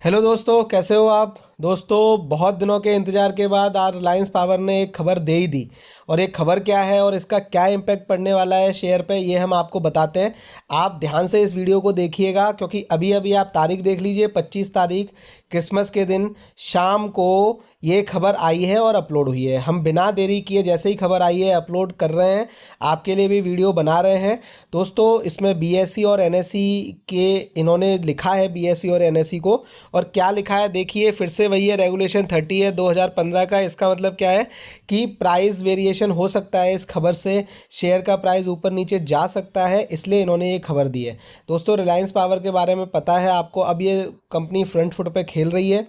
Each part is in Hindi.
हेलो दोस्तों, कैसे हो आप। दोस्तों, बहुत दिनों के इंतज़ार के बाद आज रिलायंस पावर ने एक खबर दे ही दी। और ये खबर क्या है और इसका क्या इम्पैक्ट पड़ने वाला है शेयर पे, ये हम आपको बताते हैं। आप ध्यान से इस वीडियो को देखिएगा, क्योंकि अभी अभी आप तारीख देख लीजिए, 25 तारीख क्रिसमस के दिन शाम को ये खबर आई है और अपलोड हुई है। हम बिना देरी किए जैसे ही खबर आई है अपलोड कर रहे हैं, आपके लिए भी वीडियो बना रहे हैं। दोस्तों, इसमें बीएसई और एनएसई के इन्होंने लिखा है, बीएसई और एनएसई को। और क्या लिखा है देखिए, फिर से वही है, रेगुलेशन 30 है 2015 का। इसका मतलब क्या है कि प्राइस वेरिएशन हो सकता है, इस खबर से शेयर का प्राइस ऊपर नीचे जा सकता है, इसलिए इन्होंने ये खबर दी है। दोस्तों, रिलायंस पावर के बारे में पता है आपको, अब ये कंपनी फ्रंट फुट पे खेल रही है।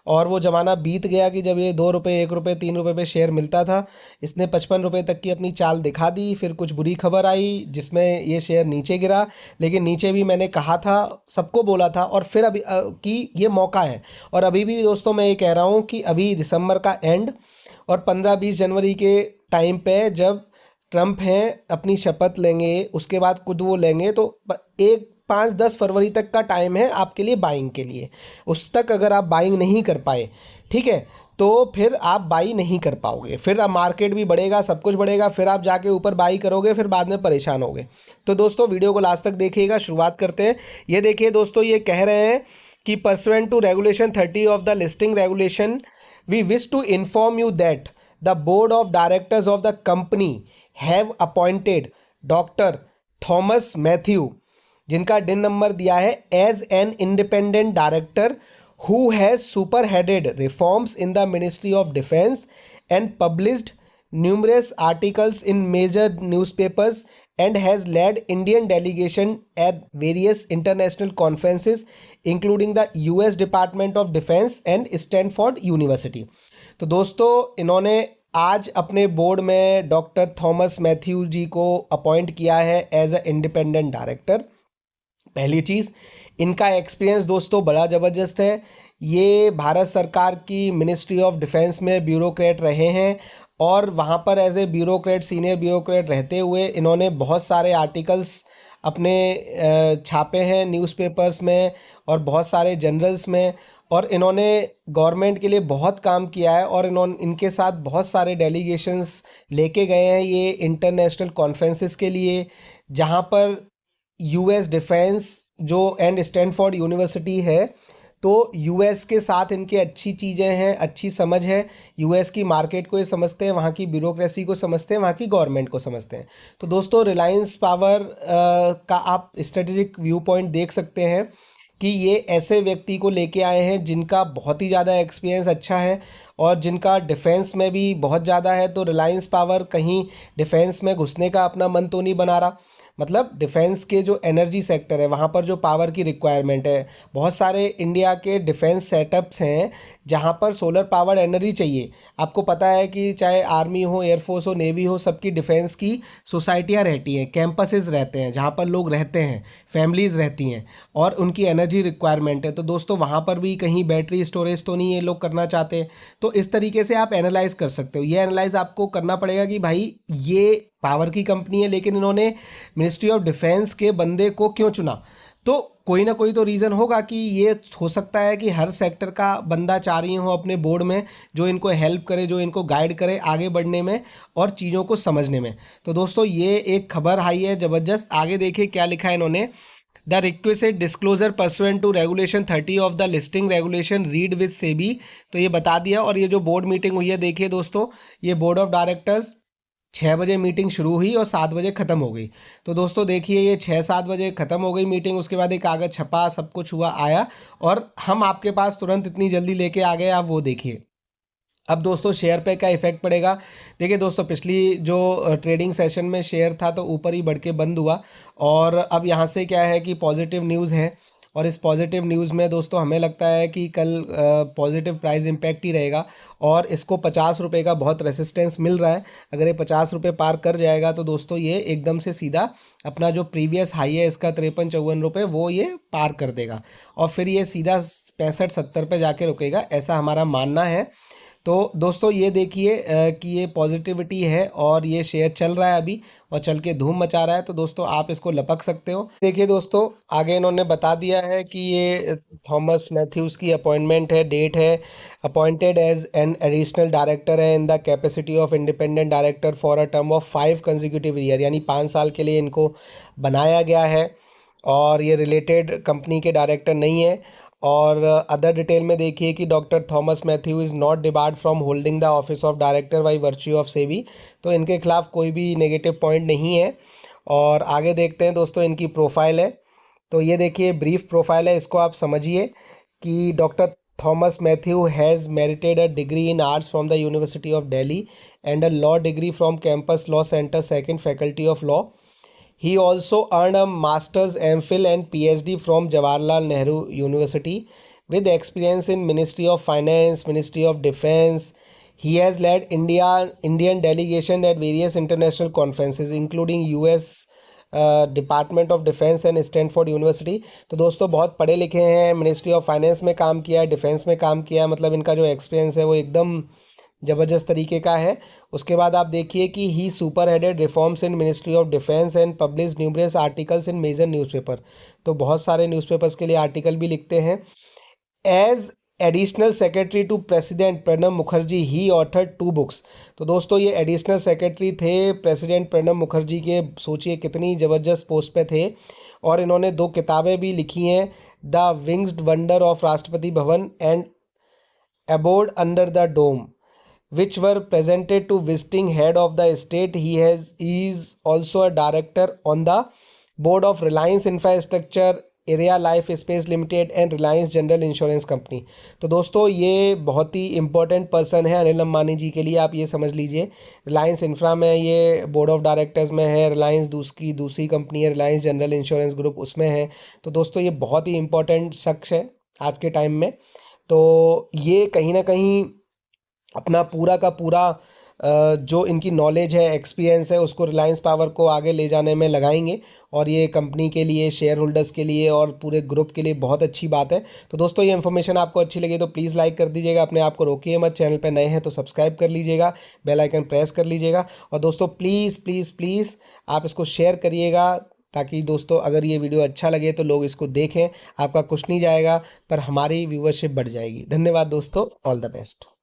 और वो ज़माना बीत गया कि जब ये 2 रुपये, 1 रुपये, 3 रुपये पे शेयर मिलता था। इसने 55 रुपये तक की अपनी चाल दिखा दी। फिर कुछ बुरी खबर आई जिसमें ये शेयर नीचे गिरा। लेकिन नीचे भी मैंने कहा था, सबको बोला था, और फिर अभी कि ये मौका है। और अभी भी दोस्तों मैं ये कह रहा हूँ कि अभी दिसंबर का एंड और 15-20 जनवरी के टाइम पे जब ट्रम्प हैं अपनी शपथ लेंगे, उसके बाद खुद वो लेंगे, तो 1, 5, 10 फरवरी तक का टाइम है आपके लिए बाइंग के लिए। उस तक अगर आप बाइंग नहीं कर पाए, ठीक है, तो फिर आप बाई नहीं कर पाओगे। फिर अब मार्केट भी बढ़ेगा, सब कुछ बढ़ेगा, फिर आप जाके ऊपर बाई करोगे, फिर बाद में परेशान होगे। तो दोस्तों, वीडियो को लास्ट तक देखिएगा। शुरुआत करते हैं। ये देखिए दोस्तों, ये कह रहे हैं कि pursuant to regulation 30 of the listing regulation, we wish to inform you that the board of directors of the company have appointed doctor Thomas Mathew, जिनका डिन नंबर दिया है, as an independent director who has superheaded reforms in the Ministry of Defense and published numerous articles in major newspapers and has led Indian delegation at various international conferences including the US Department of Defense and Stanford University। तो दोस्तों, इन्होंने आज अपने बोर्ड में डॉक्टर थॉमस मैथ्यू जी को अपॉइंट किया है एज अ इंडिपेंडेंट डायरेक्टर। पहली चीज़, इनका एक्सपीरियंस दोस्तों बड़ा ज़बरदस्त है। ये भारत सरकार की मिनिस्ट्री ऑफ डिफेंस में ब्यूरोक्रेट रहे हैं, और वहाँ पर as a bureaucrat, senior bureaucrat रहते हुए इन्होंने बहुत सारे आर्टिकल्स अपने छापे हैं न्यूज़पेपर्स में और बहुत सारे जर्नल्स में। और इन्होंने गवर्नमेंट के लिए बहुत काम किया है, और इनके साथ बहुत सारे डेलीगेशंस लेके गए हैं ये इंटरनेशनल कॉन्फ्रेंसेस के लिए, जहाँ पर यूएस डिफेंस जो एंड स्टैनफोर्ड यूनिवर्सिटी है, तो यूएस के साथ इनके अच्छी चीज़ें हैं, अच्छी समझ है। यूएस की मार्केट को ये समझते हैं, वहाँ की ब्यूरोक्रेसी को समझते हैं, वहाँ की गवर्नमेंट को समझते हैं। तो दोस्तों, रिलायंस पावर का आप स्ट्रेटेजिक व्यू पॉइंट देख सकते हैं कि ये ऐसे व्यक्ति को लेके आए हैं जिनका बहुत ही ज़्यादा एक्सपीरियंस अच्छा है और जिनका डिफेंस में भी बहुत ज़्यादा है। तो रिलायंस पावर कहीं डिफेंस में घुसने का अपना मन तो नहीं बना रहा। मतलब डिफेंस के जो एनर्जी सेक्टर है, वहाँ पर जो पावर की रिक्वायरमेंट है, बहुत सारे इंडिया के डिफेंस सेटअप्स हैं जहाँ पर सोलर पावर एनर्जी चाहिए। आपको पता है कि चाहे आर्मी हो, एयरफोर्स हो, नेवी हो, सबकी डिफेंस की सोसाइटियाँ रहती हैं, कैंपसेस रहते हैं जहाँ पर लोग रहते हैं, फैमिलीज़ रहती हैं, और उनकी एनर्जी रिक्वायरमेंट है। तो दोस्तों, वहाँ पर भी कहीं बैटरी स्टोरेज तो नहीं ये लोग करना चाहते। तो इस तरीके से आप एनालाइज कर सकते हो। ये एनालाइज आपको करना पड़ेगा कि भाई ये पावर की कंपनी है, लेकिन इन्होंने मिनिस्ट्री ऑफ डिफेंस के बंदे को क्यों चुना। तो कोई ना कोई तो रीज़न होगा कि ये हो सकता है कि हर सेक्टर का बंदा चाह रही हो अपने बोर्ड में, जो इनको हेल्प करे, जो इनको गाइड करे आगे बढ़ने में और चीज़ों को समझने में। तो दोस्तों, ये एक खबर आई है ज़बरदस्त। आगे देखिए क्या लिखा है इन्होंने। The requested disclosure pursuant to regulation 30 of the listing regulation read with SEBI. तो ये बता दिया। और ये जो बोर्ड मीटिंग हुई है, देखिए दोस्तों, ये बोर्ड ऑफ डायरेक्टर्स 6 बजे मीटिंग शुरू हुई और 7 बजे ख़त्म हो गई। तो दोस्तों देखिए, ये 6-7 बजे ख़त्म हो गई मीटिंग। उसके बाद एक कागज़ छपा, सब कुछ हुआ, आया, और हम आपके पास तुरंत इतनी जल्दी लेके आ गए। आप वो देखिए। अब दोस्तों, शेयर पे क्या इफेक्ट पड़ेगा। देखिए दोस्तों, पिछली जो ट्रेडिंग सेशन में शेयर था तो ऊपर ही बढ़ के बंद हुआ, और अब यहाँ से क्या है कि पॉजिटिव न्यूज़ है। और इस पॉजिटिव न्यूज़ में दोस्तों हमें लगता है कि कल पॉजिटिव प्राइस इम्पैक्ट ही रहेगा, और इसको 50 रुपये का बहुत रेसिस्टेंस मिल रहा है। अगर ये 50 रुपये पार कर जाएगा तो दोस्तों ये एकदम से सीधा अपना जो प्रीवियस हाई है इसका 53-54 रुपये, वो ये पार कर देगा, और फिर ये सीधा 65-70 पे जाके रुकेगा, ऐसा हमारा मानना है। तो दोस्तों ये देखिए कि ये पॉजिटिविटी है और ये शेयर चल रहा है अभी और चल के धूम मचा रहा है। तो दोस्तों आप इसको लपक सकते हो। देखिए दोस्तों, आगे इन्होंने बता दिया है कि ये थॉमस मैथ्यूज़ की अपॉइंटमेंट है, डेट है, appointed as an additional director है in the capacity of independent director for a term of 5 consecutive year, यानी 5 साल के लिए इनको बनाया गया है और ये रिलेटेड कंपनी के डायरेक्टर नहीं है। और अदर डिटेल में देखिए कि doctor Thomas Matthew is not debarred from holding the office of director by virtue of SEBI. तो इनके खिलाफ कोई भी नेगेटिव पॉइंट नहीं है। और आगे देखते हैं दोस्तों इनकी प्रोफाइल है। तो ये देखिए ब्रीफ प्रोफाइल है, इसको आप समझिए कि doctor Thomas Matthew has married a degree in arts from the university of Delhi and a law degree from campus law centre second faculty of law. He also earned a master's, MPhil and PhD from Jawaharlal Nehru University with experience in Ministry of Finance, Ministry of Defense. He has led Indian delegation at various international conferences including US department of defence and Stanford university. तो दोस्तों बहुत पढ़े लिखे हैं, मिनिस्ट्री ऑफ फाइनेंस में काम किया है, डिफेंस में काम किया है, मतलब इनका जो एक्सपीरियंस है वो एकदम ज़बरदस्त तरीके का है। उसके बाद आप देखिए कि he super headed reforms in ministry of defence and publish numerous articles in major newspaper. तो बहुत सारे न्यूज़पेपर्स के लिए आर्टिकल भी लिखते हैं। As additional secretary to president Pranab Mukherjee ही ऑथर्ड 2 बुक्स। तो दोस्तों ये एडिशनल सेक्रेटरी थे प्रेसिडेंट प्रणब मुखर्जी के, सोचिए कितनी ज़बरदस्त पोस्ट पे थे। और इन्होंने 2 किताबें भी लिखी हैं, the winged wonder of Rashtrapati Bhavan and aboard under the dome, which were presented to visiting head of the state. He is also a director on the board of Reliance Infrastructure, area life space limited and Reliance general insurance company. तो दोस्तों ये बहुत ही इंपॉर्टेंट पर्सन है अनिल अंबानी जी के लिए, आप ये समझ लीजिए। रिलायंस इंफ्रा में ये बोर्ड ऑफ डायरेक्टर्स में है, रिलायंस दूसरी कंपनी है रिलायंस जनरल इंश्योरेंस ग्रुप, उसमें है। तो दोस्तों ये बहुत ही इंपॉर्टेंट शख्स है आज के टाइम में। तो ये कहीं ना कहीं अपना पूरा का पूरा जो इनकी नॉलेज है, एक्सपीरियंस है, उसको रिलायंस पावर को आगे ले जाने में लगाएंगे और ये कंपनी के लिए, शेयर होल्डर्स के लिए और पूरे ग्रुप के लिए बहुत अच्छी बात है। तो दोस्तों ये इन्फॉर्मेशन आपको अच्छी लगी तो प्लीज़ लाइक कर दीजिएगा, अपने आप को रोकिए मत, चैनल पर नए हैं तो सब्सक्राइब कर लीजिएगा, बेल आइकन प्रेस कर लीजिएगा। और दोस्तों प्लीज़ प्लीज़ प्लीज़ आप इसको शेयर करिएगा ताकि दोस्तों अगर ये वीडियो अच्छा लगे तो लोग इसको देखें। आपका कुछ नहीं जाएगा पर हमारी व्यूवरशिप बढ़ जाएगी। धन्यवाद दोस्तों, ऑल द बेस्ट।